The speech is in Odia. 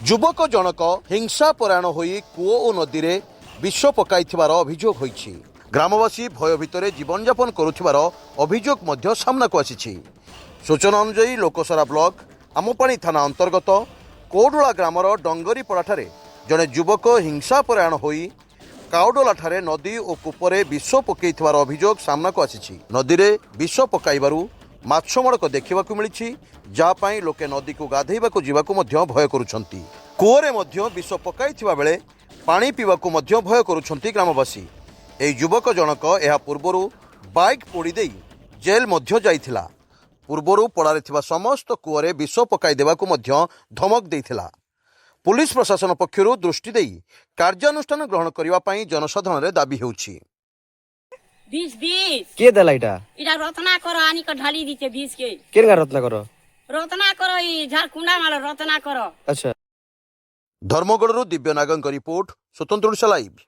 ଯୁବକ ଜଣକ ହିଂସା ପରାୟଣ ହୋଇ କୂଅ ଓ ନଦୀରେ ବିଷ ପକାଇଥିବାର ଅଭିଯୋଗ ହୋଇଛି। ଗ୍ରାମବାସୀ ଭୟ ଭିତରେ ଜୀବନଯାପନ କରୁଥିବାର ଅଭିଯୋଗ ମଧ୍ୟ ସାମ୍ନାକୁ ଆସିଛି। ସୂଚନା ଅନୁଯାୟୀ ଲୋକସରା ବ୍ଲକ ଆମପାଣି ଥାନା ଅନ୍ତର୍ଗତ କୌଡୋଳା ଗ୍ରାମର ଡଙ୍ଗରିପଡ଼ାଠାରେ ଜଣେ ଯୁବକ ହିଂସା ପରାୟଣ ହୋଇ କାଉଡୋଲାଠାରେ ନଦୀ ଓ କୂପରେ ବିଷ ପକାଇଥିବାର ଅଭିଯୋଗ ସାମ୍ନାକୁ ଆସିଛି। ନଦୀରେ ବିଷ ପକାଇବାରୁ ମାଛ ମଡ଼କ ଦେଖିବାକୁ ମିଳିଛି, ଯାହା ପାଇଁ ଲୋକେ ନଦୀକୁ ଗାଧୋଇବାକୁ ଯିବାକୁ ମଧ୍ୟ ଭୟ କରୁଛନ୍ତି। କୂଅରେ ମଧ୍ୟ ବିଷ ପକାଇଥିବା ବେଳେ ପାଣି ପିଇବାକୁ ମଧ୍ୟ ଭୟ କରୁଛନ୍ତି ଗ୍ରାମବାସୀ। ଏହି ଯୁବକ ଜଣକ ଏହା ପୂର୍ବରୁ ବାଇକ୍ ପୋଡ଼ି ଦେଇ ଜେଲ୍ ମଧ୍ୟ ଯାଇଥିଲା। ପୂର୍ବରୁ ପଡ଼ାରେ ଥିବା ସମସ୍ତ କୂଅରେ ବିଷ ପକାଇ ଦେବାକୁ ମଧ୍ୟ ଧମକ ଦେଇଥିଲା। ପୁଲିସ ପ୍ରଶାସନ ପକ୍ଷରୁ ଦୃଷ୍ଟି ଦେଇ କାର୍ଯ୍ୟାନୁଷ୍ଠାନ ଗ୍ରହଣ କରିବା ପାଇଁ ଜନସାଧାରଣରେ ଦାବି ହେଉଛି। କିଏ ଦେଲା ଏଇଟା? इटा रत्नाकर आनी का ढाली दीते 20 के କେନ୍ ଗାଁ ରତ୍ନାକର? रत्नाकर ई झारकुंडा माल रत्नाकर। ଆଚ୍ଛା। ଧର୍ମଗଡ଼ରୁ ଦିବ୍ୟ ନାଗଙ୍କ ରିପୋର୍ଟ, ସ୍ୱତନ୍ତ୍ର ଓଡ଼ିଶା ଲାଇଭ୍।